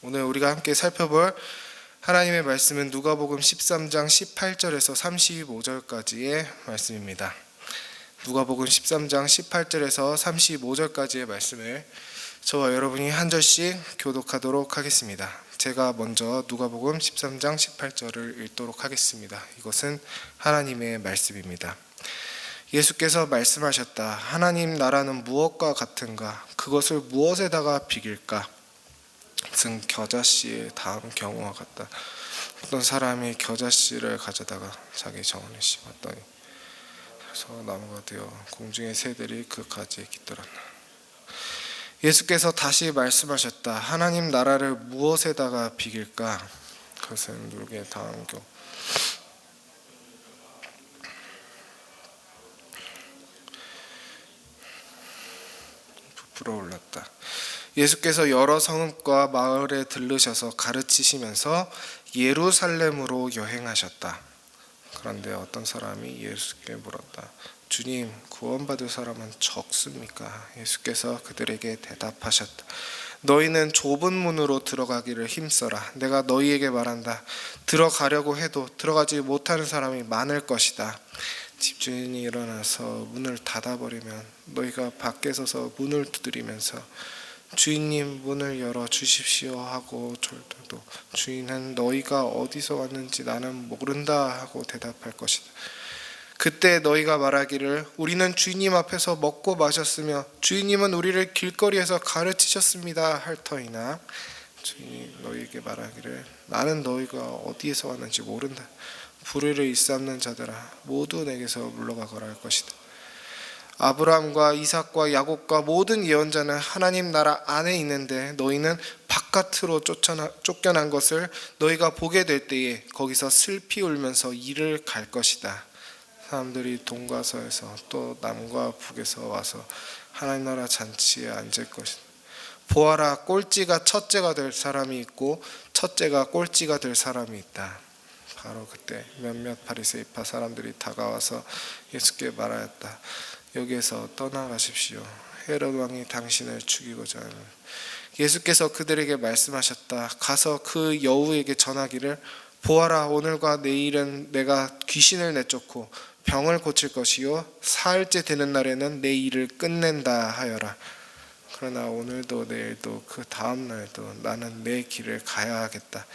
오늘 우리가 함께 살펴볼 하나님의 말씀은 누가복음 13장 18절에서 35절까지의 말씀입니다. 누가복음 13장 18절에서 35절까지의 말씀을 저와 여러분이 한 절씩 교독하도록 하겠습니다. 제가 먼저 누가복음 13장 18절을 읽도록 하겠습니다. 이것은 하나님의 말씀입니다. 예수께서 말씀하셨다. 하나님 나라는 무엇과 같은가? 그것을 무엇에다가 비길까? 즉 겨자씨의 다음 경우와 같다. 어떤 사람이 겨자씨를 가져다가 자기 정원에 심었더니 그래서 나무가 되어 공중의 새들이 그 가지에 깃들었나. 예수께서 다시 말씀하셨다. 하나님 나라를 무엇에다가 비길까? 그것은 누룩의 다음 경우. 부풀어 올랐다. 예수께서 여러 성읍과 마을에 들르셔서 가르치시면서 예루살렘으로 여행하셨다. 그런데 어떤 사람이 예수께 물었다. 주님, 구원받을 사람은 적습니까? 예수께서 그들에게 대답하셨다. 너희는 좁은 문으로 들어가기를 힘써라. 내가 너희에게 말한다. 들어가려고 해도 들어가지 못하는 사람이 많을 것이다. 집주인이 일어나서 문을 닫아버리면 너희가 밖에 서서 문을 두드리면서 주인님 문을 열어 주십시오 하고 졸더라도 주인은 너희가 어디서 왔는지 나는 모른다 하고 대답할 것이다. 그때 너희가 말하기를 우리는 주인님 앞에서 먹고 마셨으며 주인님은 우리를 길거리에서 가르치셨습니다 할 터이나 주인이 너희에게 말하기를 나는 너희가 어디에서 왔는지 모른다. 불의를 일삼는 자들아 모두 내게서 물러가거라 할 것이다. 아브라함과 이삭과 야곱과 모든 예언자는 하나님 나라 안에 있는데 너희는 바깥으로 쫓겨난 것을 너희가 보게 될 때에 거기서 슬피 울면서 이를 갈 것이다. 사람들이 동과 서에서 또 남과 북에서 와서 하나님 나라 잔치에 앉을 것이다. 보아라, 꼴찌가 첫째가 될 사람이 있고 첫째가 꼴찌가 될 사람이 있다. 바로 그때 몇몇 바리새파 사람들이 다가와서 예수께 말하였다. 여기에서 떠나가십시오. 헤롯 왕이 당신을 죽이고자 하는. 예수께서 그들에게 말씀하셨다. 가서 그 여우에게 전하기를 보아라, 오늘과 내일은 내가 귀신을 내쫓고 병을 고칠 것이요 사흘째 되는 날에는 내 일을 끝낸다 하여라. 그러나 오늘도 내일도 그 다음 날도 나는 내 길을 가야 하겠다.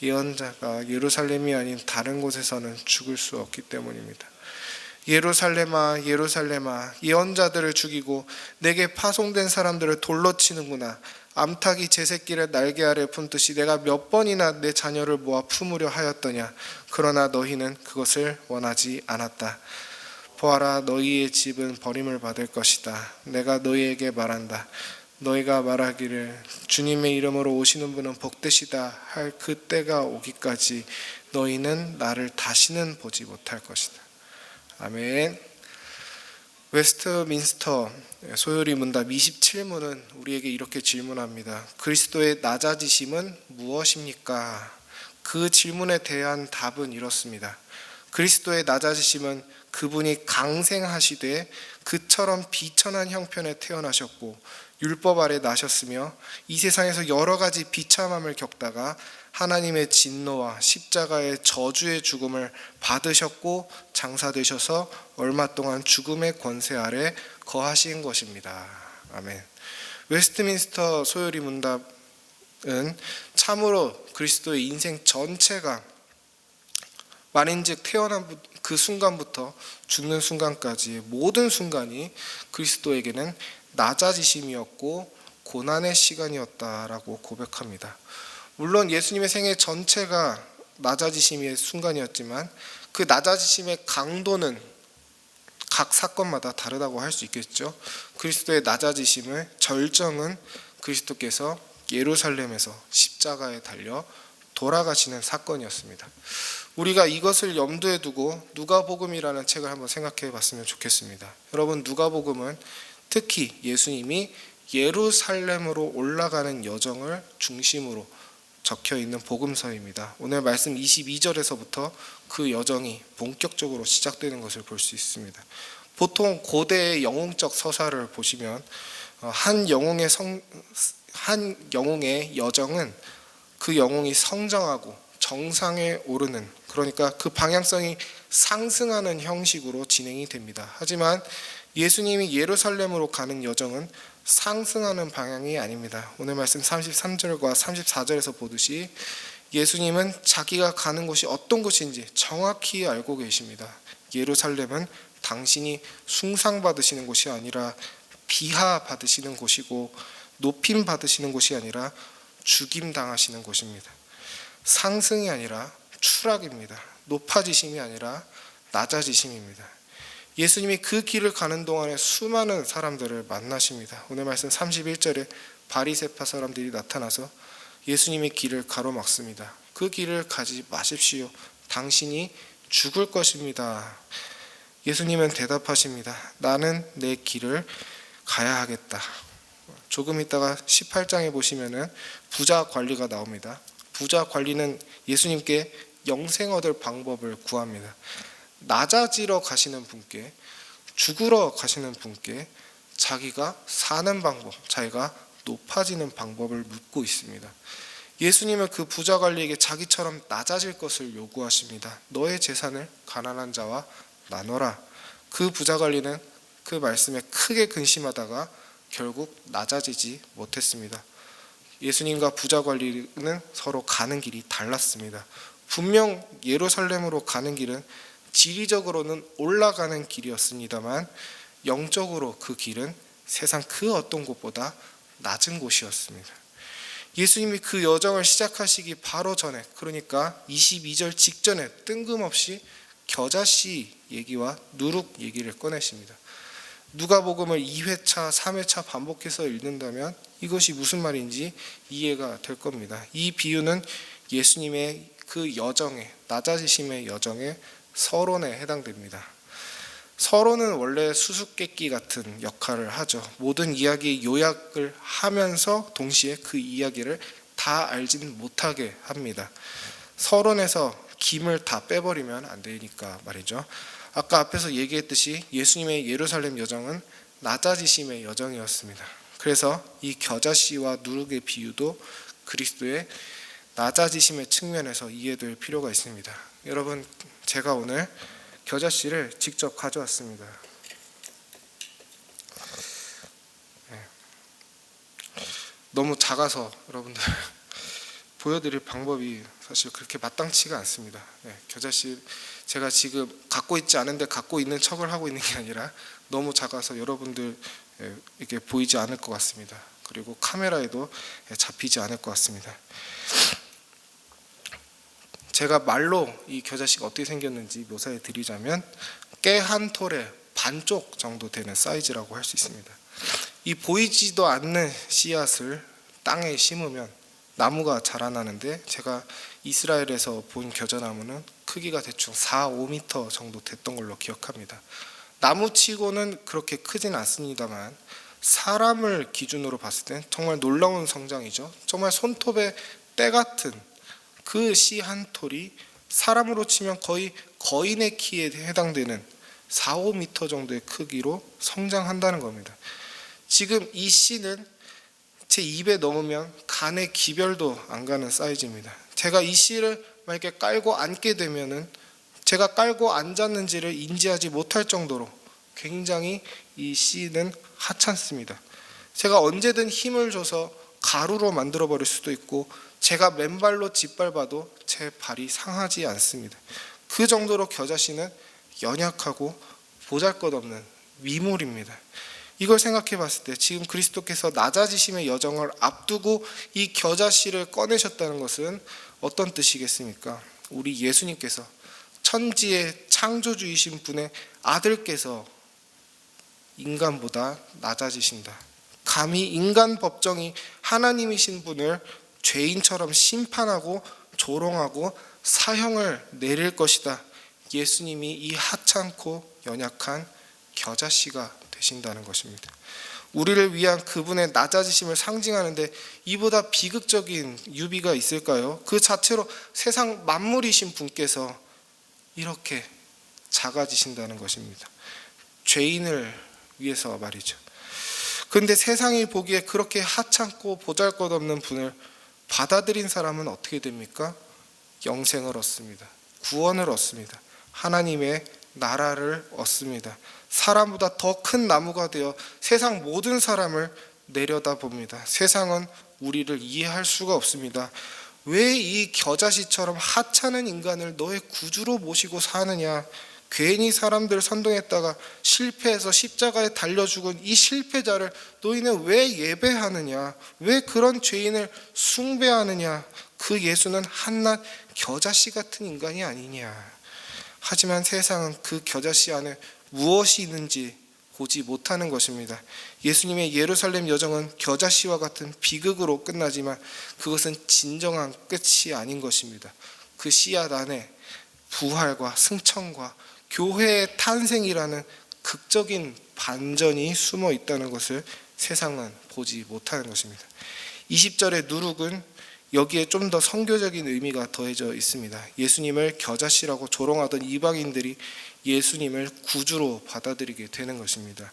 예언자가 예루살렘이 아닌 다른 곳에서는 죽을 수 없기 때문입니다. 예루살렘아 예루살렘아 예언자들을 죽이고 내게 파송된 사람들을 돌로 치는구나. 암탉이 제 새끼를 날개 아래 품듯이 내가 몇 번이나 내 자녀를 모아 품으려 하였더냐. 그러나 너희는 그것을 원하지 않았다. 보아라, 너희의 집은 버림을 받을 것이다. 내가 너희에게 말한다. 너희가 말하기를 주님의 이름으로 오시는 분은 복되시다 할 그때가 오기까지 너희는 나를 다시는 보지 못할 것이다. 아멘. 웨스트민스터 소요리 문답 27문은 우리에게 이렇게 질문합니다. 그리스도의 낮아지심은 무엇입니까? 그 질문에 대한 답은 이렇습니다. 그리스도의 낮아지심은 그분이 강생하시되 그처럼 비천한 형편에 태어나셨고 율법 아래 나셨으며 이 세상에서 여러 가지 비참함을 겪다가 하나님의 진노와 십자가의 저주의 죽음을 받으셨고 장사되셔서 얼마 동안 죽음의 권세 아래 거하신 것입니다. 아멘. 웨스트민스터 소요리 문답은 참으로 그리스도의 인생 전체가 말인즉 태어난 그 순간부터 죽는 순간까지 모든 순간이 그리스도에게는 낮아지심이었고 고난의 시간이었다라고 고백합니다. 물론 예수님의 생애 전체가 낮아지심의 순간이었지만 그 낮아지심의 강도는 각 사건마다 다르다고 할 수 있겠죠. 그리스도의 낮아지심의 절정은 그리스도께서 예루살렘에서 십자가에 달려 돌아가시는 사건이었습니다. 우리가 이것을 염두에 두고 누가복음이라는 책을 한번 생각해 봤으면 좋겠습니다. 여러분, 누가복음은 특히 예수님이 예루살렘으로 올라가는 여정을 중심으로 적혀 있는 복음서입니다. 오늘 말씀 22절에서부터 그 여정이 본격적으로 시작되는 것을 볼 수 있습니다. 보통 고대의 영웅적 서사를 보시면 한 영웅의 여정은 그 영웅이 성장하고 정상에 오르는, 그러니까 그 방향성이 상승하는 형식으로 진행이 됩니다. 하지만 예수님이 예루살렘으로 가는 여정은 상승하는 방향이 아닙니다. 오늘 말씀 33절과 34절에서 보듯이 예수님은 자기가 가는 곳이 어떤 곳인지 정확히 알고 계십니다. 예루살렘은 당신이 숭상받으시는 곳이 아니라 비하받으시는 곳이고, 높임 받으시는 곳이 아니라 죽임당하시는 곳입니다. 상승이 아니라 추락입니다. 높아지심이 아니라 낮아지심입니다. 예수님이 그 길을 가는 동안에 수많은 사람들을 만나십니다. 오늘 말씀 31절에 바리새파 사람들이 나타나서 예수님의 길을 가로막습니다. 그 길을 가지 마십시오. 당신이 죽을 것입니다. 예수님은 대답하십니다. 나는 내 길을 가야 하겠다. 조금 있다가 18장에 보시면은 부자 관리가 나옵니다. 부자 관리는 예수님께 영생 얻을 방법을 구합니다. 낮아지러 가시는 분께, 죽으러 가시는 분께 자기가 사는 방법, 자기가 높아지는 방법을 묻고 있습니다. 예수님은 그 부자 관리에게 자기처럼 낮아질 것을 요구하십니다. 너의 재산을 가난한 자와 나눠라. 그 부자 관리는 그 말씀에 크게 근심하다가 결국 낮아지지 못했습니다. 예수님과 부자 관리는 서로 가는 길이 달랐습니다. 분명 예루살렘으로 가는 길은 지리적으로는 올라가는 길이었습니다만 영적으로 그 길은 세상 그 어떤 곳보다 낮은 곳이었습니다. 예수님이 그 여정을 시작하시기 바로 전에, 그러니까 22절 직전에 뜬금없이 겨자씨 얘기와 누룩 얘기를 꺼내십니다. 누가복음을 2회차, 3회차 반복해서 읽는다면 이것이 무슨 말인지 이해가 될 겁니다. 이 비유는 예수님의 그 여정에, 낮아지심의 여정에 서론에 해당됩니다. 서론은 원래 수수께끼 같은 역할을 하죠. 모든 이야기의 요약을 하면서 동시에 그 이야기를 다 알지는 못하게 합니다. 서론에서 김을 다 빼버리면 안 되니까 말이죠. 아까 앞에서 얘기했듯이 예수님의 예루살렘 여정은 낮아지심의 여정이었습니다. 그래서 이 겨자씨와 누룩의 비유도 그리스도의 낮아지심의 측면에서 이해될 필요가 있습니다. 여러분, 제가 오늘 겨자씨를 직접 가져왔습니다. 너무 작아서 여러분들 보여드릴 방법이 사실 그렇게 마땅치가 않습니다. 겨자씨 제가 지금 갖고 있지 않은데 갖고 있는 척을 하고 있는 게 아니라 너무 작아서 여러분들 이게 보이지 않을 것 같습니다. 그리고 카메라에도 잡히지 않을 것 같습니다. 제가 말로 이 겨자씨가 어떻게 생겼는지 묘사해 드리자면 깨 한 톨의 반쪽 정도 되는 사이즈라고 할 수 있습니다. 이 보이지도 않는 씨앗을 땅에 심으면 나무가 자라나는데, 제가 이스라엘에서 본 겨자나무는 크기가 대충 4-5m 정도 됐던 걸로 기억합니다. 나무치고는 그렇게 크진 않습니다만 사람을 기준으로 봤을 땐 정말 놀라운 성장이죠. 정말 손톱의 때 같은 그 씨 한 톨이 사람으로 치면 거의 거인의 키에 해당되는 4-5m 정도의 크기로 성장한다는 겁니다. 지금 이 씨는 제 입에 넣으면 간의 기별도 안 가는 사이즈입니다. 제가 이 씨를 만약에 깔고 앉게 되면은 제가 깔고 앉았는지를 인지하지 못할 정도로 굉장히 이 씨는 하찮습니다. 제가 언제든 힘을 줘서 가루로 만들어 버릴 수도 있고, 제가 맨발로 짓밟아도 제 발이 상하지 않습니다. 그 정도로 겨자씨는 연약하고 보잘것없는 미물입니다. 이걸 생각해 봤을 때 지금 그리스도께서 낮아지심의 여정을 앞두고 이 겨자씨를 꺼내셨다는 것은 어떤 뜻이겠습니까? 우리 예수님께서, 천지의 창조주이신 분의 아들께서 인간보다 낮아지신다. 감히 인간 법정이 하나님이신 분을 죄인처럼 심판하고 조롱하고 사형을 내릴 것이다. 예수님이 이 하찮고 연약한 겨자씨가 되신다는 것입니다. 우리를 위한 그분의 낮아지심을 상징하는데 이보다 비극적인 유비가 있을까요? 그 자체로 세상 만물이신 분께서 이렇게 작아지신다는 것입니다. 죄인을 위해서 말이죠. 그런데 세상이 보기에 그렇게 하찮고 보잘것없는 분을 받아들인 사람은 어떻게 됩니까? 영생을 얻습니다. 구원을 얻습니다. 하나님의 나라를 얻습니다. 사람보다 더 큰 나무가 되어 세상 모든 사람을 내려다봅니다. 세상은 우리를 이해할 수가 없습니다. 왜 이 겨자씨처럼 하찮은 인간을 너의 구주로 모시고 사느냐? 괜히 사람들 선동했다가 실패해서 십자가에 달려 죽은 이 실패자를 너희는 왜 예배하느냐? 왜 그런 죄인을 숭배하느냐? 그 예수는 한낱 겨자씨 같은 인간이 아니냐? 하지만 세상은 그 겨자씨 안에 무엇이 있는지 보지 못하는 것입니다. 예수님의 예루살렘 여정은 겨자씨와 같은 비극으로 끝나지만 그것은 진정한 끝이 아닌 것입니다. 그 씨앗 안에 부활과 승천과 교회의 탄생이라는 극적인 반전이 숨어 있다는 것을 세상은 보지 못하는 것입니다. 20절의 누룩은 여기에 좀 더 선교적인 의미가 더해져 있습니다. 예수님을 겨자씨라고 조롱하던 이방인들이 예수님을 구주로 받아들이게 되는 것입니다.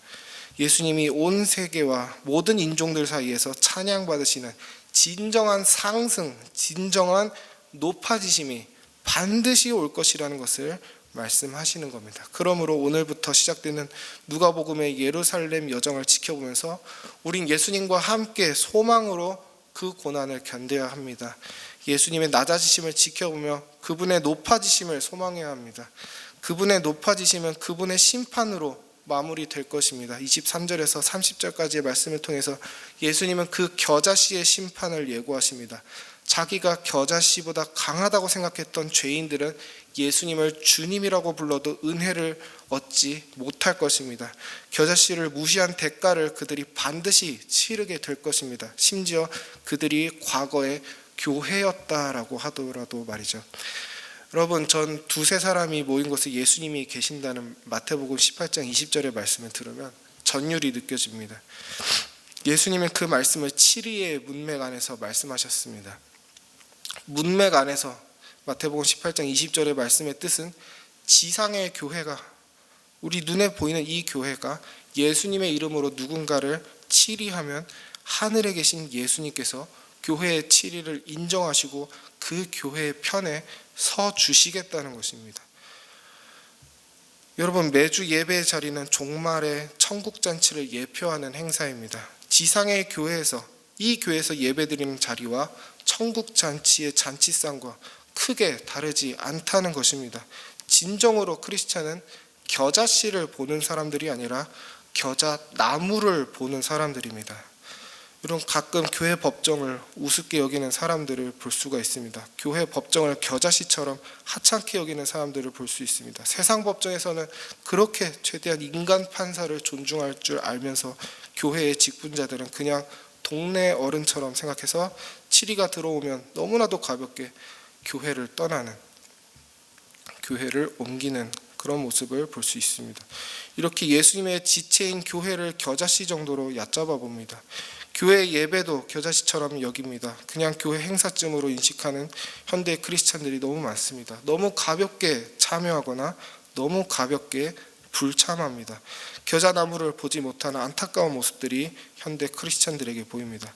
예수님이 온 세계와 모든 인종들 사이에서 찬양받으시는 진정한 상승, 진정한 높아지심이 반드시 올 것이라는 것을 말씀하시는 겁니다. 그러므로 오늘부터 시작되는 누가복음의 예루살렘 여정을 지켜보면서 우린 예수님과 함께 소망으로 그 고난을 견뎌야 합니다. 예수님의 낮아지심을 지켜보며 그분의 높아지심을 소망해야 합니다. 그분의 높아지심은 그분의 심판으로 마무리될 것입니다. 23절에서 30절까지의 말씀을 통해서 예수님은 그 겨자씨의 심판을 예고하십니다. 자기가 겨자씨보다 강하다고 생각했던 죄인들은 예수님을 주님이라고 불러도 은혜를 얻지 못할 것입니다. 겨자씨를 무시한 대가를 그들이 반드시 치르게 될 것입니다. 심지어 그들이 과거에 교회였다라고 하더라도 말이죠. 여러분, 전 두세 사람이 모인 곳에 예수님이 계신다는 마태복음 18장 20절의 말씀을 들으면 전율이 느껴집니다. 예수님은 그 말씀을 7위의 문맥 안에서 말씀하셨습니다. 문맥 안에서 마태복음 18장 20절의 말씀의 뜻은 지상의 교회가, 우리 눈에 보이는 이 교회가 예수님의 이름으로 누군가를 치리하면 하늘에 계신 예수님께서 교회의 7위를 인정하시고 그 교회의 편에 서 주시겠다는 것입니다. 여러분, 매주 예배의 자리는 종말의 천국잔치를 예표하는 행사입니다. 지상의 교회에서, 이 교회에서 예배드리는 자리와 천국잔치의 잔치상과 크게 다르지 않다는 것입니다. 진정으로 크리스찬은 겨자씨를 보는 사람들이 아니라 겨자나무를 보는 사람들입니다. 여러분, 가끔 교회 법정을 우습게 여기는 사람들을 볼 수가 있습니다. 교회 법정을 겨자씨처럼 하찮게 여기는 사람들을 볼 수 있습니다. 세상 법정에서는 그렇게 최대한 인간 판사를 존중할 줄 알면서 교회의 직분자들은 그냥 동네 어른처럼 생각해서 치리가 들어오면 너무나도 가볍게 교회를 떠나는, 교회를 옮기는 그런 모습을 볼 수 있습니다. 이렇게 예수님의 지체인 교회를 겨자씨 정도로 얕잡아 봅니다. 교회 예배도 겨자씨처럼 여깁니다. 그냥 교회 행사쯤으로 인식하는 현대 크리스찬들이 너무 많습니다. 너무 가볍게 참여하거나 너무 가볍게 불참합니다. 겨자나무를 보지 못하는 안타까운 모습들이 현대 크리스찬들에게 보입니다.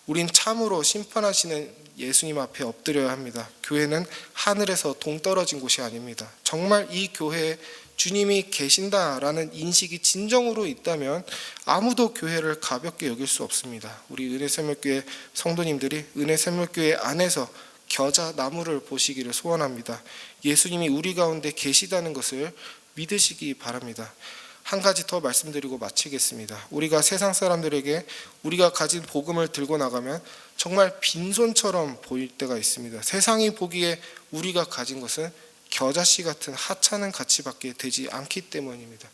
우린 참으로 심판하시는 예수님 앞에 엎드려야 합니다. 교회는 하늘에서 동떨어진 곳이 아닙니다. 정말 이 교회에 주님이 계신다라는 인식이 진정으로 있다면 아무도 교회를 가볍게 여길 수 없습니다. 우리 은혜샘물교회 성도님들이 은혜샘물교회 안에서 겨자나무를 보시기를 소원합니다. 예수님이 우리 가운데 계시다는 것을 믿으시기 바랍니다. 한 가지 더 말씀드리고 마치겠습니다. 우리가 세상 사람들에게 우리가 가진 복음을 들고 나가면 정말 빈손처럼 보일 때가 있습니다. 세상이 보기에 우리가 가진 것은 겨자씨 같은 하찮은 가치밖에 되지 않기 때문입니다.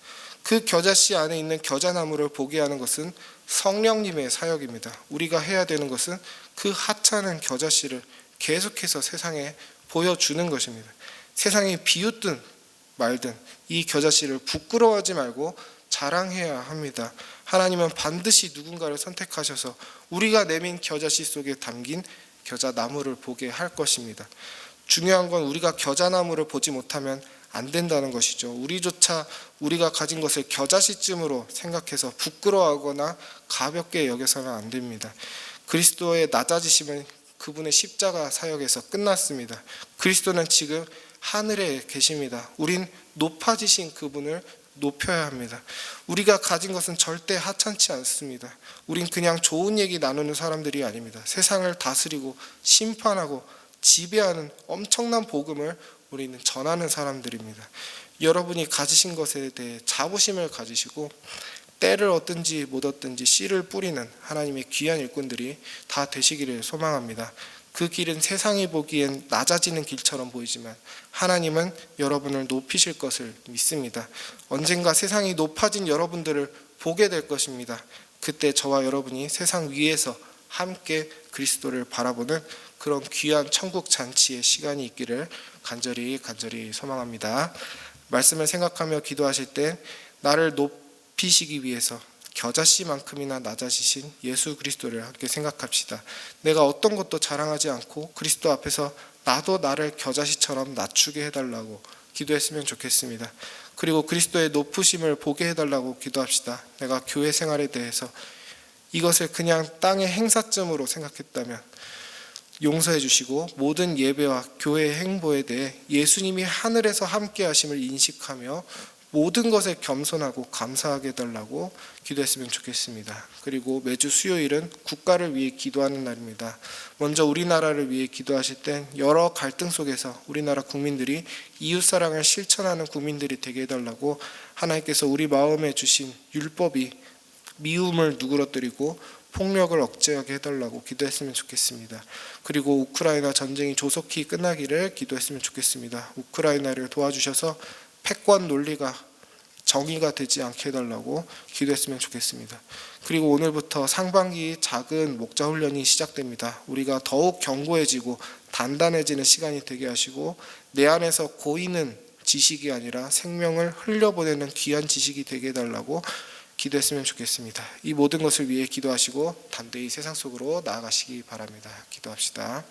그 겨자씨 안에 있는 겨자나무를 보게 하는 것은 성령님의 사역입니다. 우리가 해야 되는 것은 그 하찮은 겨자씨를 계속해서 세상에 보여주는 것입니다. 세상이 비웃든 말든 이 겨자씨를 부끄러워하지 말고 자랑해야 합니다. 하나님은 반드시 누군가를 선택하셔서 우리가 내민 겨자씨 속에 담긴 겨자나무를 보게 할 것입니다. 중요한 건 우리가 겨자나무를 보지 못하면 안 된다는 것이죠. 우리조차 우리가 가진 것을 겨자씨쯤으로 생각해서 부끄러워하거나 가볍게 여겨서는 안 됩니다. 그리스도의 낮아지심은 그분의 십자가 사역에서 끝났습니다. 그리스도는 지금 하늘에 계십니다. 우린 높아지신 그분을 높여야 합니다. 우리가 가진 것은 절대 하찮지 않습니다. 우린 그냥 좋은 얘기 나누는 사람들이 아닙니다. 세상을 다스리고 심판하고 지배하는 엄청난 복음을 우리는 전하는 사람들입니다. 여러분이 가지신 것에 대해 자부심을 가지시고 때를 얻든지 못 얻든지 씨를 뿌리는 하나님의 귀한 일꾼들이 다 되시기를 소망합니다. 그 길은 세상이 보기엔 낮아지는 길처럼 보이지만 하나님은 여러분을 높이실 것을 믿습니다. 언젠가 세상이 높아진 여러분들을 보게 될 것입니다. 그때 저와 여러분이 세상 위에서 함께 그리스도를 바라보는 그런 귀한 천국 잔치의 시간이 있기를 간절히 소망합니다. 말씀을 생각하며 기도하실 때 나를 높이시기 위해서 겨자씨만큼이나 낮아지신 예수 그리스도를 함께 생각합시다. 내가 어떤 것도 자랑하지 않고 그리스도 앞에서 나도 나를 겨자씨처럼 낮추게 해달라고 기도했으면 좋겠습니다. 그리고 그리스도의 높으심을 보게 해달라고 기도합시다. 내가 교회 생활에 대해서 이것을 그냥 땅의 행사점으로 생각했다면 용서해 주시고 모든 예배와 교회의 행보에 대해 예수님이 하늘에서 함께 하심을 인식하며 모든 것에 겸손하고 감사하게 해달라고 기도했으면 좋겠습니다. 그리고 매주 수요일은 국가를 위해 기도하는 날입니다. 먼저 우리나라를 위해 기도하실 땐 여러 갈등 속에서 우리나라 국민들이 이웃사랑을 실천하는 국민들이 되게 해달라고 하나님께서 우리 마음에 주신 율법이 미움을 누그러뜨리고 폭력을 억제하게 해달라고 기도했으면 좋겠습니다. 그리고 우크라이나 전쟁이 조속히 끝나기를 기도했으면 좋겠습니다. 우크라이나를 도와주셔서 패권 논리가 정의가 되지 않게 해달라고 기도했으면 좋겠습니다. 그리고 오늘부터 상반기 작은 목자 훈련이 시작됩니다. 우리가 더욱 견고해지고 단단해지는 시간이 되게 하시고 내 안에서 고이는 지식이 아니라 생명을 흘려보내는 귀한 지식이 되게 해달라고 기도했으면 좋겠습니다. 이 모든 것을 위해 기도하시고 담대히 세상 속으로 나아가시기 바랍니다. 기도합시다.